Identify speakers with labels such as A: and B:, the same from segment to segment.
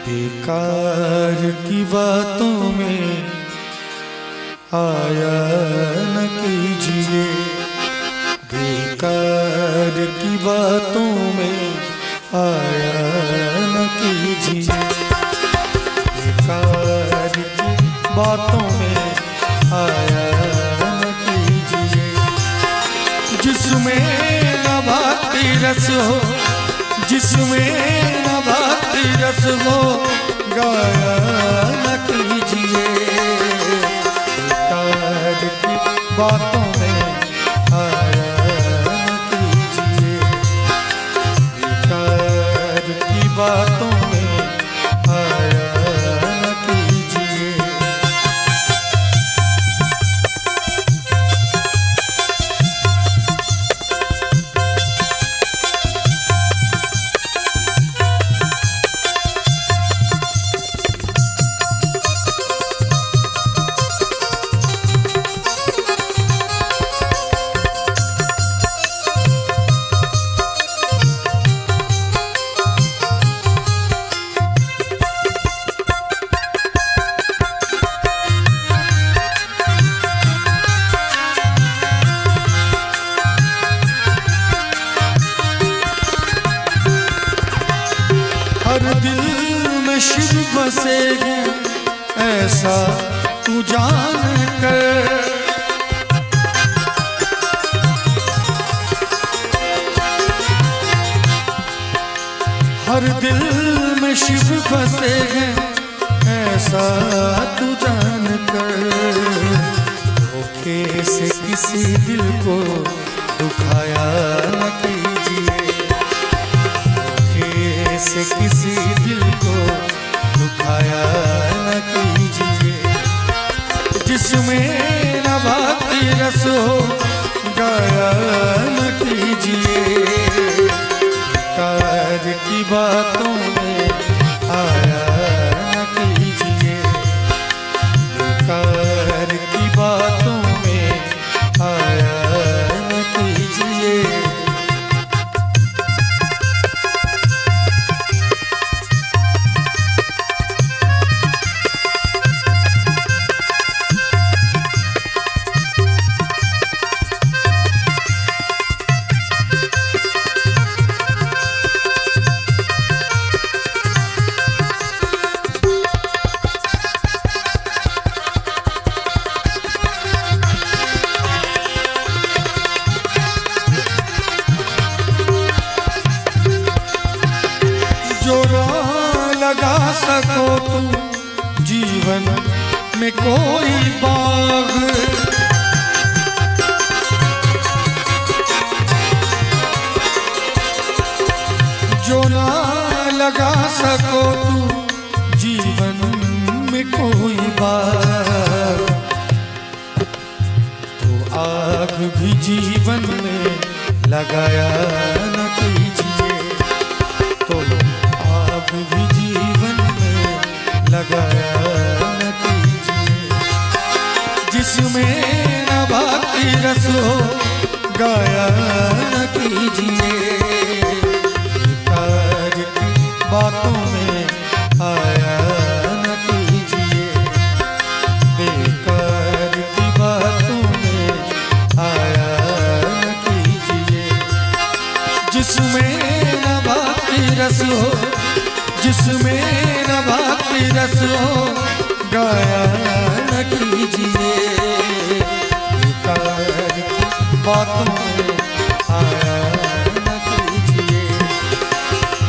A: बेकार की बातों में आया न कीजिए, बेकार की बातों में आया न कीजिए, बेकार की बातों में आया न कीजिए। जिसमें न भक्ति रस हो, जिसमें न भक्ति रस हो, गाया न कीजिए। बेकार की बातों में आया न कीजिए, बेकार की बातों में आया न कीजिए। हर दिल में शिव बसेगा ऐसा तू जान कर, हर दिल में शिव बसेगा ऐसा तू जान कर। धोखे से किसी दिल को दुखाया न कीजिए, से किसी दिल को दुखाया न कीजिए। जिसमें न भक्ति रस हो, गाया न कीजिए। बेकार की बातों में आया न कीजिए, बेकार की बातों में आया न कीजिए। जो ना लगा सको तुम जीवन में कोई बाग, जो ना लगा सको तुम जीवन में कोई बाग, तो आग भी जीवन में लगाया न कीजिए, तो आग भी जीवन में लगाया न कीजिए। जिसमें न भक्ति रस हो, गाया न कीजिए। बेकार की बातों में आया न कीजिए, बेकार की बातों में आया न कीजिए। जिसमें न भक्ति रस हो, जिसमें न भक्ति रस हो, गाया न कीजिए। बेकार की बातों में आया न कीजिए,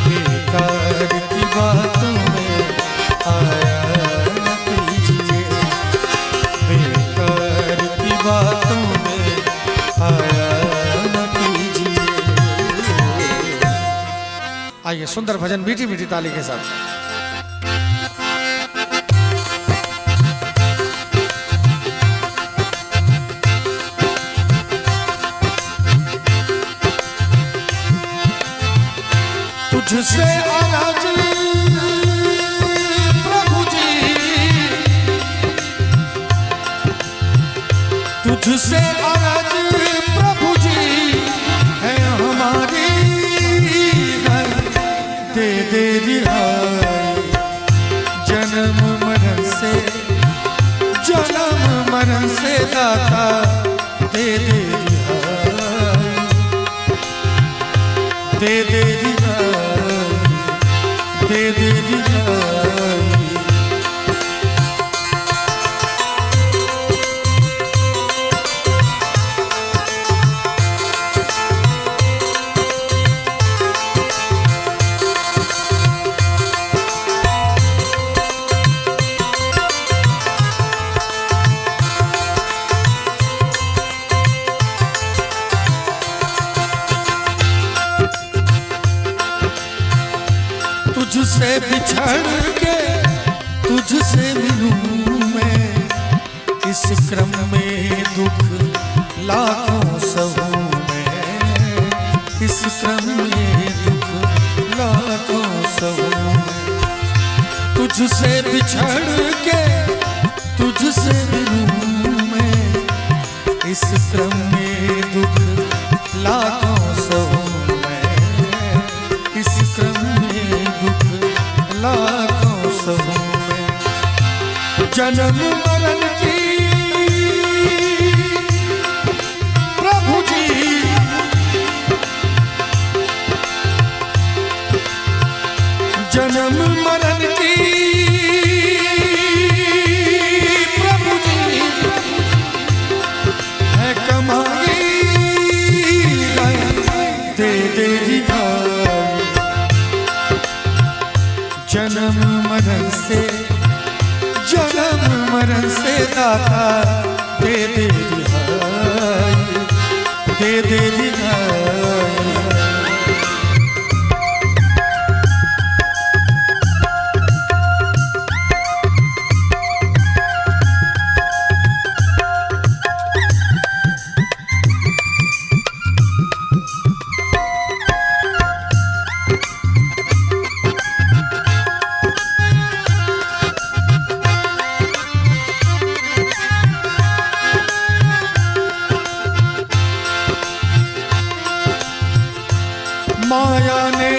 A: बेकार की बातों में आया न कीजिए, बेकार की बातों में आया न कीजिए। आइए सुंदर भजन मीठी मीठी ताली के साथ। तुझसे अरज प्रभु जी, तुझसे अरज प्रभु जी है हमारी, दे दे रिहाई। दे रिहाई। तुझसे बिछड़ के तुझसे मिलूं मैं, इस क्रम में दुख लाखों सहूं मैं, इस क्रम में दुख लाखों सहूं मैं। तुझसे बिछड़ के तुझसे मिलूं मैं, इस क्रम में दुख लाखों सहूं मैं, इस क्रम में दुख लाखों सहूं मैं। जन्म मरण की प्रभु जी, जन्म मरण की प्रभु जी है कमाई, दे दे रिहाई। जन्म मरण से, जन्म मरण से दाता दे दे रिहाई, दे दे रिहाई। माया ने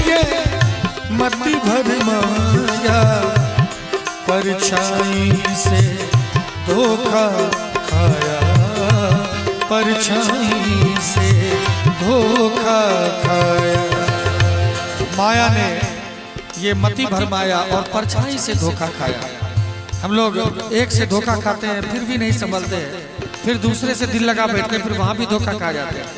A: ये मति भर माया, परछाई से धोखा खाया, परछाई से धोखा खाया। माया ने ये मति भर माया और परछाई से धोखा खाया। हम लोग एक से धोखा खाते हैं फिर भी नहीं संभलते, फिर दूसरे से दिल लगा बैठते हैं, फिर वहां भी धोखा खा जाते हैं,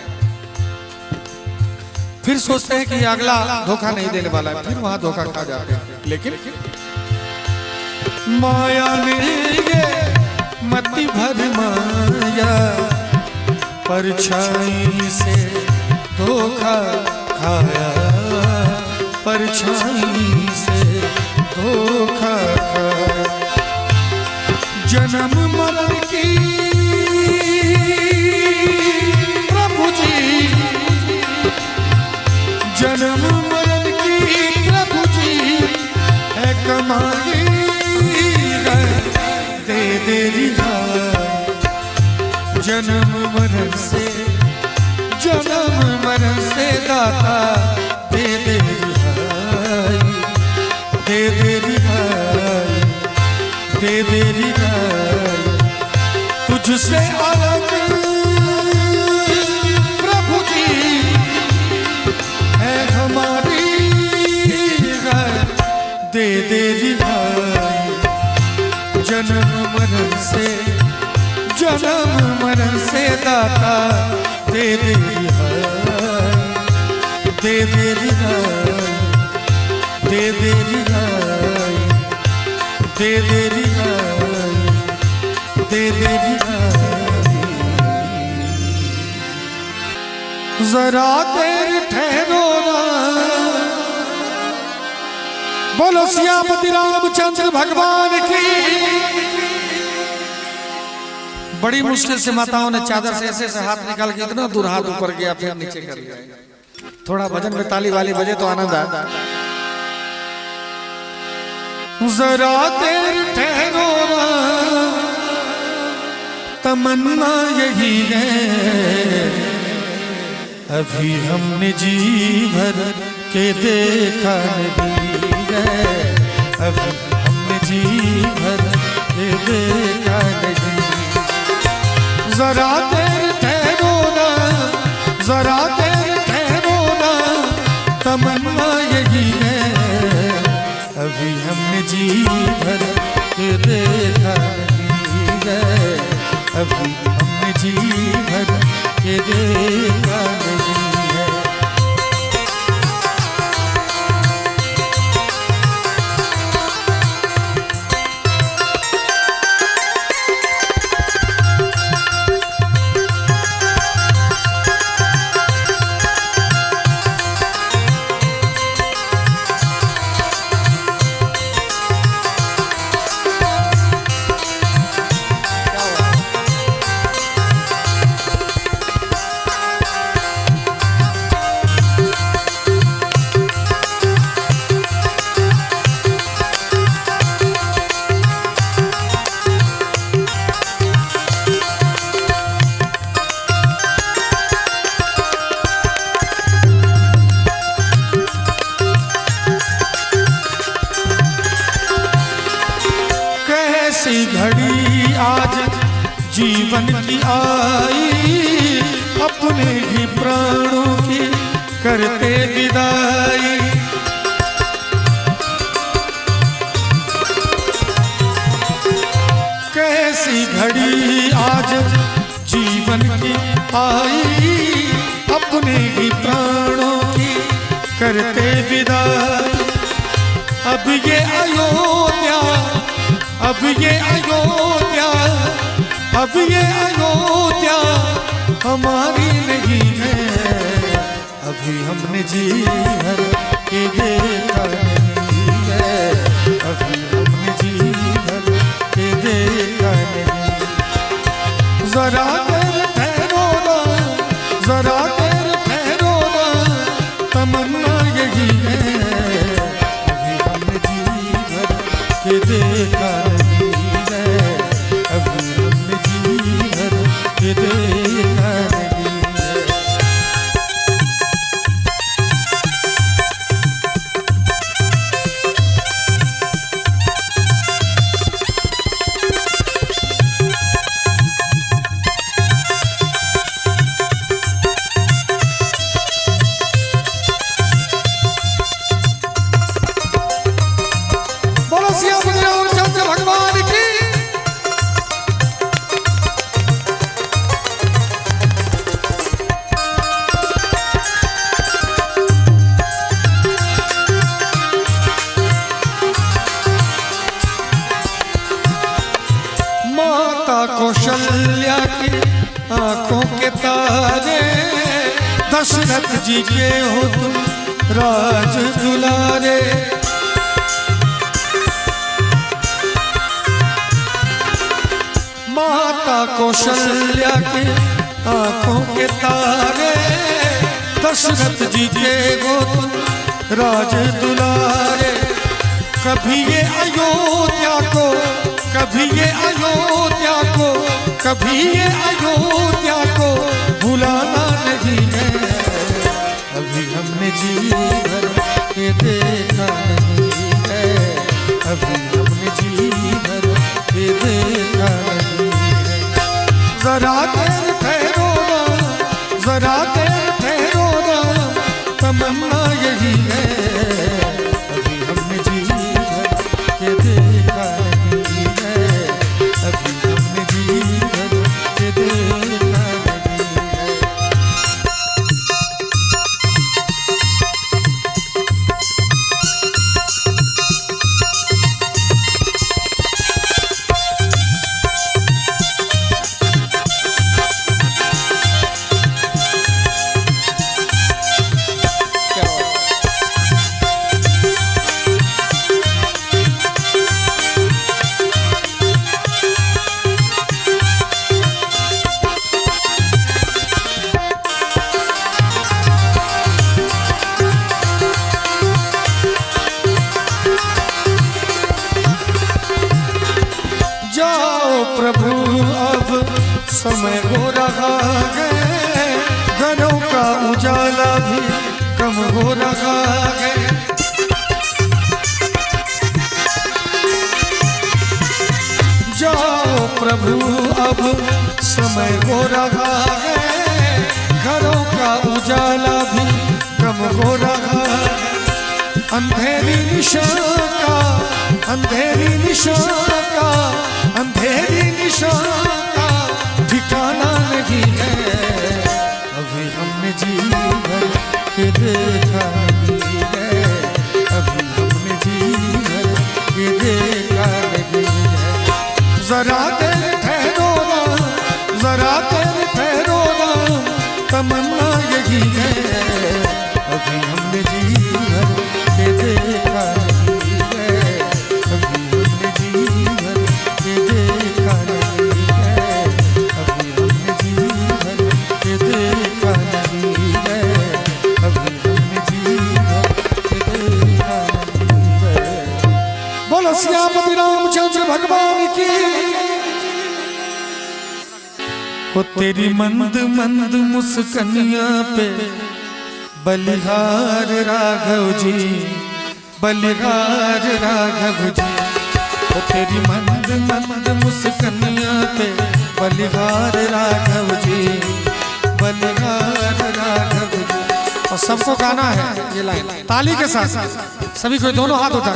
A: फिर सोचते हैं कि अगला धोखा नहीं देने वाला है, फिर वहां धोखा खा जाते हैं। लेकिन माया ने ये मति भर माया, परछाई से धोखा खाया, परछाई से धोखा खाया। जन्म मरण की प्रभु जी, जन्म मरण की प्रभु जी है कमाई, दे दे रिहाई। जन्म मरण से, जन्म मरण से दाता दे दे रिहाई, दे दे रिहाई, दे दे रिहाई। तुझसे अलग प्रभु जी है हमारी, दे दे रिहाई। जन्म मरण से, जन्म मरण से दाता दे दे रिहाई, दे दे रिहाई, दे दे रिहाई, दे दे रिहाई, दे दे रिहाई। जरा देर ठहरो ना, बोलो सियापति रामचंद्र भगवान की। बड़ी मुश्किल से माताओं ने चादर से ऐसे ऐसे हाथ निकाल के इतना दूर हाथ ऊपर गया फिर नीचे कर लिया। थोड़ा भजन में ताली वाली बजे तो आनंद आता। जरा देर ठहरो ना, तमन्ना यही है, अभी हमने जी भर के देखा नहीं है, अभी हमने जी भर के देखा नहीं। जरा देर ठहरो ना, जरा देर ठहरो ना, तमन्ना यही है, अभी हमने जी भर के देखा नहीं है, अभी हमने जी भर के देखा नहीं है। कैसी घड़ी आज जीवन की आई, अपने ही प्राणों की करते विदाई। कैसी घड़ी आज जीवन की आई, अपने ही प्राणों की करते विदाई। अब ये अयोध्या, अब ये अयोध्या, अब ये अयोध्या हमारी नहीं है, अभी हमने जी भर के देखा नहीं है, अभी हमने जी भर के देखा नहीं। जरा देर ठहरो ना, जरा देर ठहरो ना, तमन्ना यही है, अभी हमने जी भर के देखा नहीं है, अभी हमने जी भर के देखा नहीं है। बोलो सियापति रामचंद्र भगवान की। माता कौशल्या की आंखों के तारे, दशरथ जी के हो तुम राज दुलारे। माता कौशल्या की आंखों के तारे, दशरथ जी के हो तुम राज दुलारे। कभी ये अयोध्या को, कभी ये अयोध्या को, कभी ये अयोध्या को भुलाना नहीं है, अभी हमने जी भर के देखा नहीं है, अभी हमने जी भर के देखा नहीं है। जरा देर ठहरो ना, जरा देर ठहरो ना, तमन्ना यही है, अभी हमने जी भर के देखा नहीं है, अभी हमने जी भर के देखा नहीं है। प्रभु अब समय हो रहा है, घरों का उजाला भी कम हो रहा है। जाओ प्रभु अब समय हो रहा है, घरों का उजाला भी कम हो रहा है। अंधेरी निशा का निशान का, अंधेरी निशान का ठिकाना नहीं है। अभी हमने जी भर के देखा नहीं है, अभी हमने जी भर के देखा नहीं है। जरा देर ठहरो ना, जरा देर ठहरो ना, तमन्ना यही है। अभी हमने जी भर के देखा नहीं है, अभी हमने जी भर के देखा नहीं है, अभी हमने जी भर के देखा नहीं है, अभी हमने जी भर के देखा नहीं है। बोलो सियापति रामचंद्र भगवान की। वो तेरी मंद मंद मुस्कनिया पे बलिहार राघव जी, बलिहार राघव जी। वो तेरी मंद मंद मुस्कनिया पे बलिहार राघव जी, बलिहार राघव जी। और सबको गाना है ये लाइन ताली के साथ, सभी को दोनों हाथ उठा।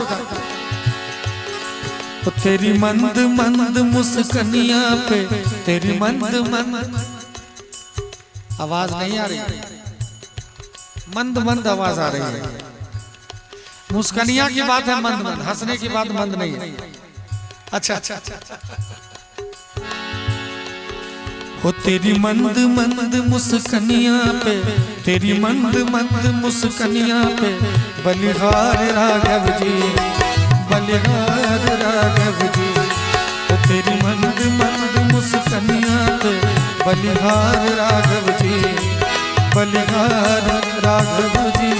A: तो तेरी मंद मंद मुस्कनिया पे, तेरी मंद मंद, आवाज नहीं आ रही, मंद मंद आवाज आ रही है। मुस्कनिया की बात है मंद मंद, हंसने की बात मंद नहीं है। अच्छा अच्छा, हो तेरी मंद मंद मुस्कनिया पे, तेरी मंद मंद मुस्कनिया पे बलिहार राघव जी, बलिहार राघव जी। हो तेरी मंद मंद मुस्कनिया पे बलिहार राघव जी, बलिहार राघव जी।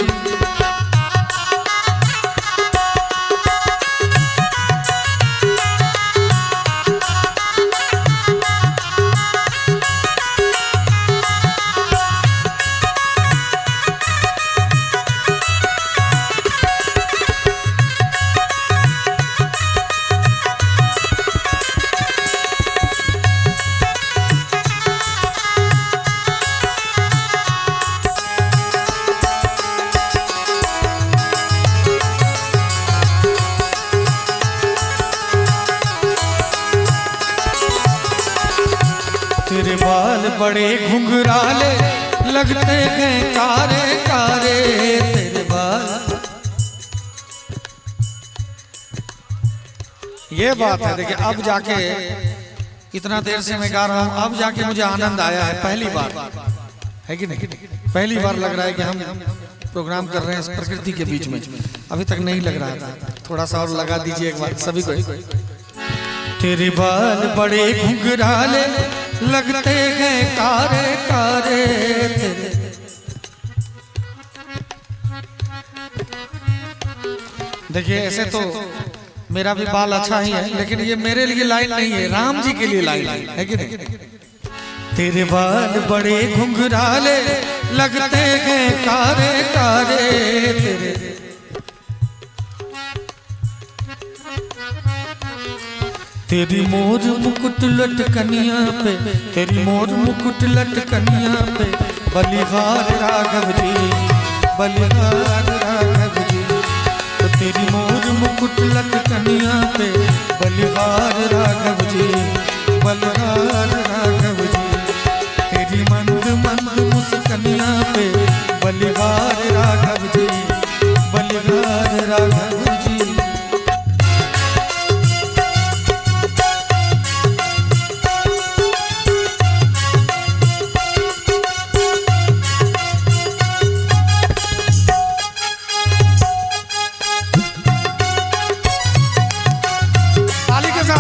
A: तेरे बाल बड़े घुंघराले लगते हैं कारे कारे, तेरे बाल। ये बात है, देखिए अब जाके इतना देर से मैं गा रहा हूँ, अब जाके मुझे आनंद आया है। पहली बार है कि नहीं, पहली बार लग रहा है कि हम प्रोग्राम कर रहे हैं इस प्रकृति के बीच में। अभी तक नहीं लग रहा था, थोड़ा सा और लगा दीजिए एक बार सभी को। तेरे बाल बड़े घुंघराले लगते हैं कारे कारे, तेरे। देखिए ऐसे तो मेरा भी बाल अच्छा ही है, लेकिन ये मेरे लिए लाइन नहीं है, राम जी के लिए लाइन है कि नहीं। तेरे बाल बड़े घुंघराले लगते हैं कारे कारे, तेरे। तेरी मोर मुकुट लटकनिया पे, तेरी मोर मुकुट लटकनिया पे बलिहार राघव जी, बलिहार राघव जी। तो तेरी मोर मुकुट लटकनिया पे बलिहार राघव जी, बलिहार राघव जी। तेरी मंद मंद मुस्कनिया पे बलिहार राघव जी, बलिहार राघव जी।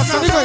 A: सभी को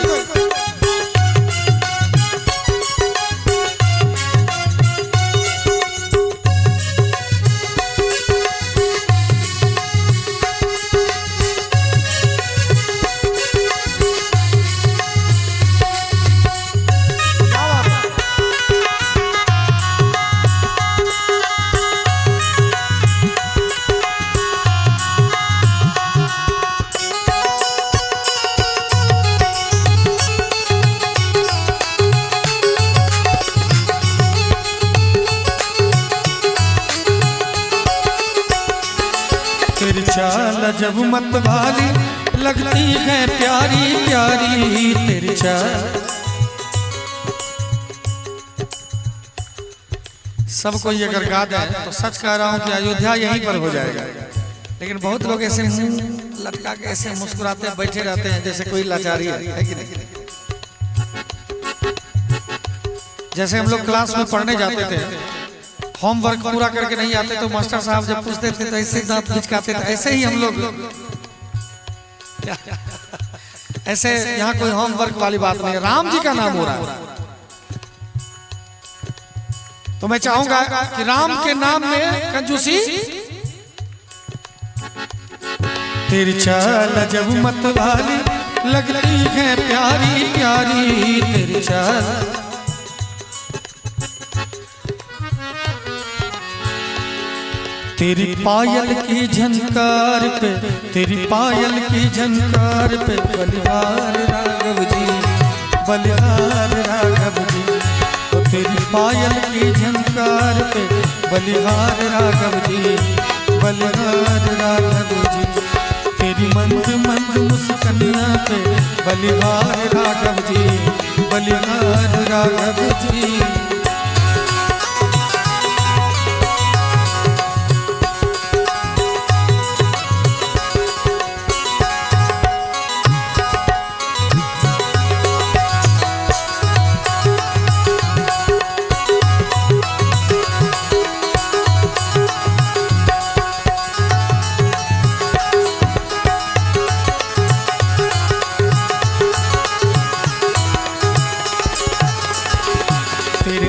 A: चाल जब मत वाली लगती है प्यारी प्यारी तेरी चाल। सब कोई अगर गा दे तो सच कह रहा हूँ कि अयोध्या यहीं पर हो जाएगा, लेकिन बहुत लोग ऐसे मुंह लटका के ऐसे मुस्कुराते बैठे रहते हैं जैसे कोई लाचारी है कि नहीं। जैसे हम लोग क्लास में पढ़ने जाते थे, होमवर्क पूरा करके नहीं आते तो मास्टर साहब जब पूछते थे तो ऐसे दांत खिचकाते थे, ऐसे ही हम लोग ऐसे। यहाँ कोई होमवर्क वाली बात नहीं है, राम जी का नाम हो रहा है तो मैं चाहूंगा कि राम के नाम में कंजूसी। तेरी चाल जब मत वाली लगती है प्यारी प्यारी तेरी चाल। तेरी पायल की झनकार पे, तेरी पायल की झनकार पे बलिहार राघव जी, बलिहार राघव जी। तो तेरी पायल की झनकार पे बलिहार राघव जी, बलिहार राघव जी। तेरी मंद मंद मुस्कानिया पे बलिहार राघव जी, बलिहार राघव जी।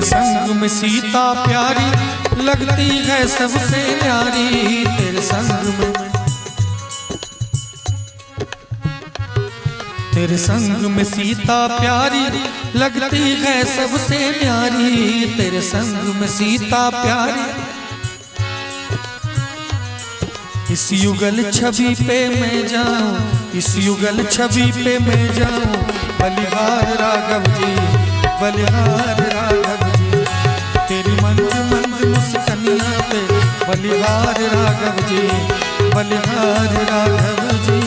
A: संग में सीता प्यारी लगती है सबसे प्यारी तेरे संग में, तेरे संग में सीता प्यारी लगती है सबसे प्यारी तेरे संग में सीता प्यारी। इस युगल छवि पे मैं जाऊं, इस युगल छवि पे मैं जाऊं, बलिहार राघव जी, बलिहार राघव जी। तेरी मंद मंद मुस्कानिया पे बलिहार राघव जी, बलिहार राघव जी।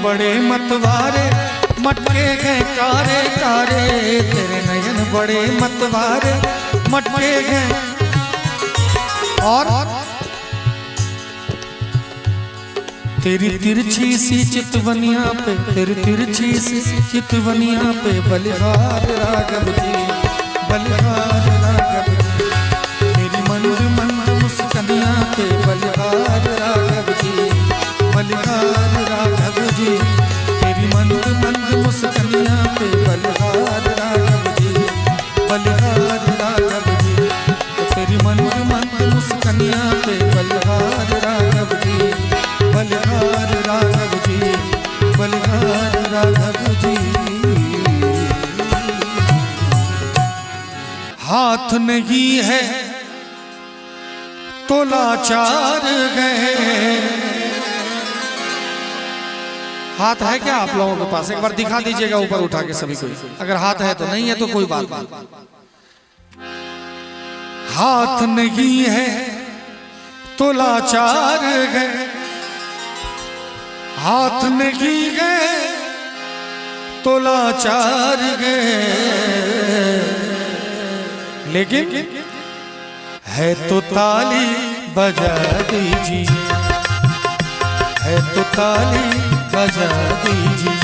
A: बड़े मतवारे मटके गए कारे कारे, तेरे नयन बड़े मतवारे मटके गए। और तेरी तिरछी सी चितवनिया पे, तेरी तिरछी सी चितवनिया पे बलिहार राघव जी, बलिहार राघव जी। तेरी मंद मंद मुस्कानिया पे बलिहार राघव जी, बलिहार राघव जी। तेरी मंद मंद मुस्कानिया पे बलिहार राघव जी, बलिहार राघव जी। तेरी मंद मंद मुस्कानिया पे बलिहार राघव जी, बलिहार राघव जी, बलिहार राघव जी। हाथ नहीं है तो लाचार गए। हाथ है क्या आप लोगों के पास? एक बार दिखा दीजिएगा ऊपर उठा के सभी को। अगर हाथ है तो, नहीं है तो कोई बात नहीं। हाथ नहीं है तो लाचार गए, हाथ नहीं गए तो लाचार गए। लेकिन है तो ताली बजा दीजिए, है तो ताली बजा दीजिए।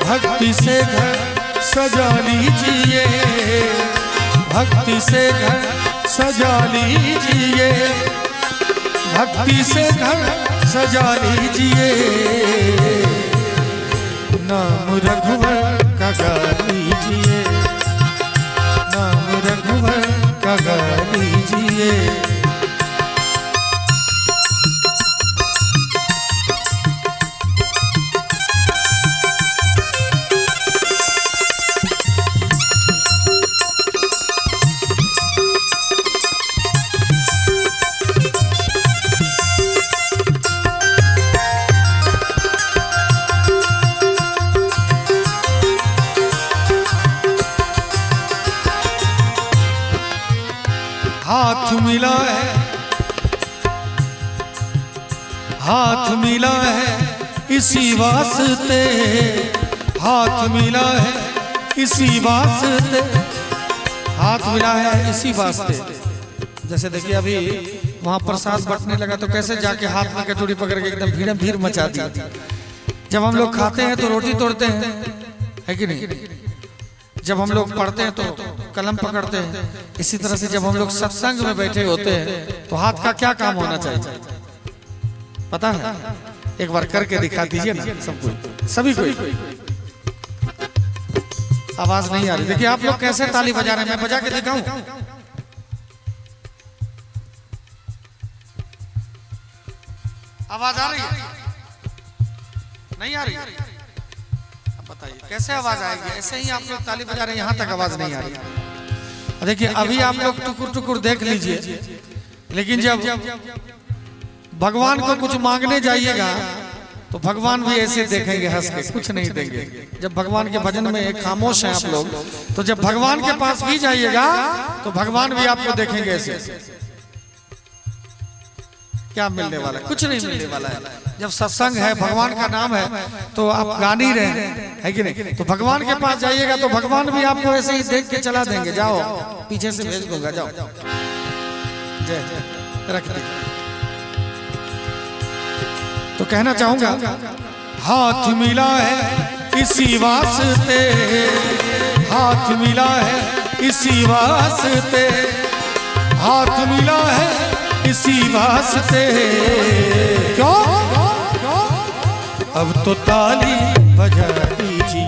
A: भक्ति से घर सजा लीजिए, भक्ति से घर सजा लीजिए, भक्ति से घर सजा लीजिए। नाम रघुवर का गा लीजिए, नाम रघुवर का गा लीजिए। हाथ मिला है, हाथ मिला है इसी वास्ते, हाथ मिला है इसी वास्ते, हाथ मिला है इसी वास्ते। जैसे देखिए अभी वहां प्रसाद बंटने लगा तो कैसे जाके हाथ में कटोरी पकड़ के एकदम भीड़ भीड़ मचा दी। जब हम लोग खाते हैं तो रोटी तोड़ते हैं, है कि नहीं? जब हम लोग पढ़ते हैं तो कलम पकड़ते हैं। इसी तरह से जब हम लोग सत्संग में बैठे होते हैं तो हाथ का क्या काम होना चाहिए पता है? एक बार करके दिखा दीजिए ना सबको, सभी को। आवाज नहीं आ रही, देखिए आप लोग कैसे ताली बजा रहे हैं, मैं बजा के दिखाऊं? आवाज आ रही है? नहीं आ रही? अब बताइए कैसे आवाज आएगी? ऐसे ही आप लोग ताली बजा रहे हैं, यहां तक आवाज नहीं आ रही। देखिए अभी आप लोग टुकुर टुकुर देख लीजिए, लेकिन जब भगवान को कुछ मांगने जाइएगा तो भगवान भी ऐसे देखेंगे हंस के, कुछ नहीं देंगे। जब भगवान के भजन में एक खामोश हैं आप लोग, तो जब भगवान के पास भी जाइएगा तो भगवान भी आपको देखेंगे ऐसे। क्या मिलने वाला है? कुछ नहीं मिलने वाला है। जब सत्संग है, भगवान का नाम है, तो आप गा नहीं रहे हैं कि नहीं? तो भगवान के पास जाइएगा तो भगवान भी आपको ऐसे ही देख के चला देंगे, जाओ पीछे से भेज दूंगा, जाओ जय रख दे। तो कहना चाहूंगा हाथ मिला है इसी वास्ते, हाथ मिला है इसी वास्ते, हाथ मिला है इसी वास्ते। क्यों? अब तो ताली बजा दीजिए,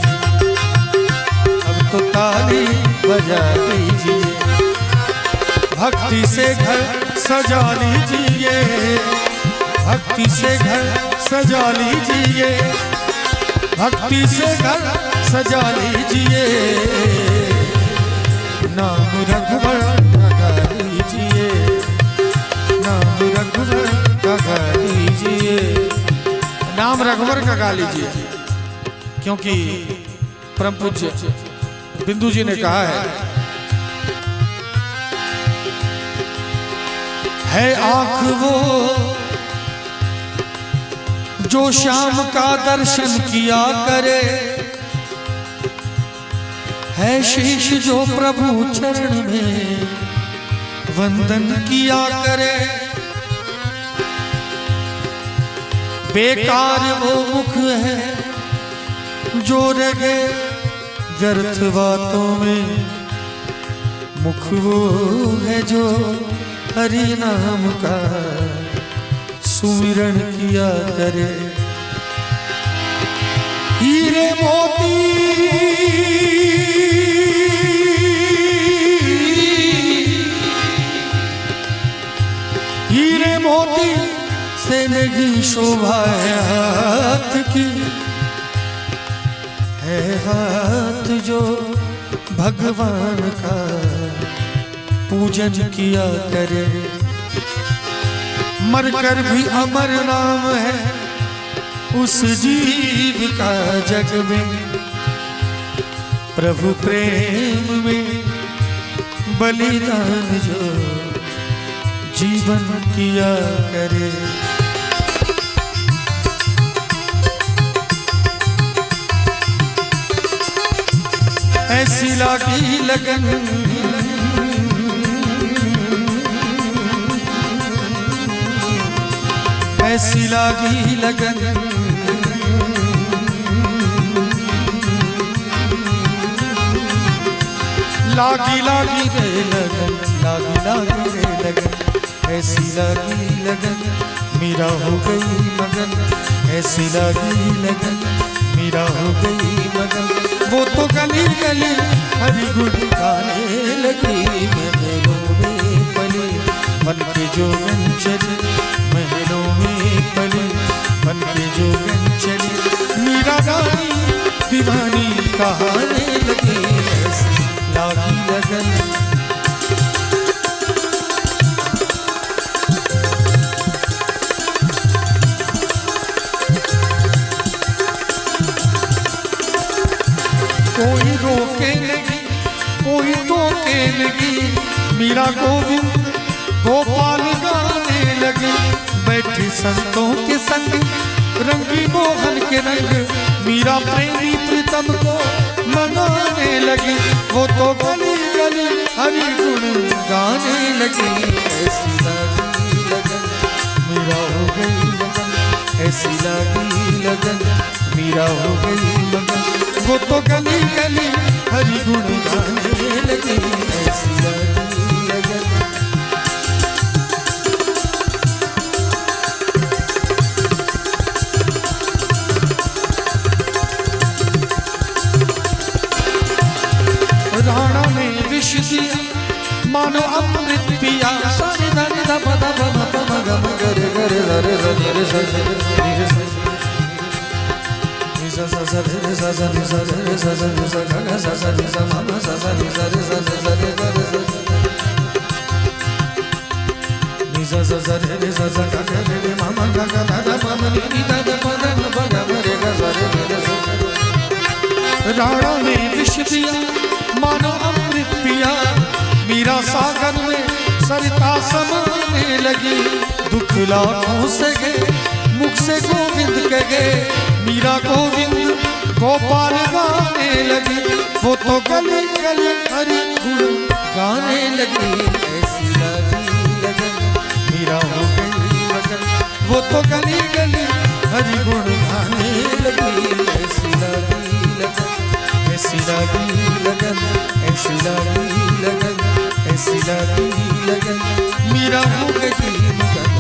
A: अब तो ताली बजा दीजिए, भक्ति से घर सजा लीजिए, भक्ति से घर सजा लीजिए, भक्ति से घर सजा लीजिए, नाम रघुवर लगा लीजिए, नाम रघुवर लगा लीजिए, नाम रघुवर का गा लीजिए। क्योंकि परम पूज्य बिंदु जी ने कहा है आंख वो जो शाम का दर्शन किया करे, है शीश जो प्रभु चरण में वंदन किया करे, बेकार वो मुख है जो रगे व्यर्थ बातों में, मुख वो है जो हरि नाम का सुमिरन किया करे। हीरे मोती हीरे मोती से नहीं शोभा है हाथ की, है हाथ जो भगवान का पूजन किया करे। मरकर भी अमर नाम है उस जीव का जग में, प्रभु प्रेम में बलिदान जो जीवन किया करे। ऐसी लागी लगन ऐसी लागी लगन, लागी लागी रे लगन, लागी लागी रे लगन, ऐसी लागी लगन मेरा हो गई मगन, ऐसी लागी लगन मेरा हो गई मगन। वो तो गली गली हरि गुण गाने लगी, महलों में पली मन के जोगन चली, महलों में पली मन के जोगन चली, मीरा रानी दीवानी कहाने लगी, ऐसी लागी लगन। कोई रोके नहीं कोई टोके नहीं, मीरा गोविंद गोपाल गाने लगे बैठी संतों के संग, रंगी मोहन के रंग मीरा प्रेमी प्रीतम को मनाने लगी। वो तो गली गली हरि गुण गाने लगी। ऐसी लगी लगन मीरा हो गई मगन, ऐसी लगी लगन मीरा हो गई मगन। वो तो गली गली हरि गुण गाने लगी। ऐसी लगी लगन राणा ने विष दिया मानो अमृत पिया। सारे दाने दा पदा पमा पमा गम गर गर रे रे रे रे रे रे सा सा सा रे सा सा रे सा रे सा सा रे सा गा सा सा रे सा मा सा सा रे सा रे सा रे सा रे गा रे सा नि सा सा सा रे सा सा गा गा रे मा मा गा गा दा मा मा नि दा दा पा दा मा गा रे गा सा रे रे सा। राणा ने विष दिया मानो अमृत पिया। मीरा सागर में सरिता समाने लगी। दुख लाखों से गए मुख से गोविंद के गए। मीरा गोविंद गोपाल गाने लगी। वो तो गली गली हरि गुण गाने लगी। ऐसी लगी लगन मीरा हो गई मगन। वो तो गली गली हरि गुण गाने लगी। ऐसी लगी लगन ऐसी लगी लगन ऐसी लगी लगन ऐसी लगी लगन मीरा हो गई मगन।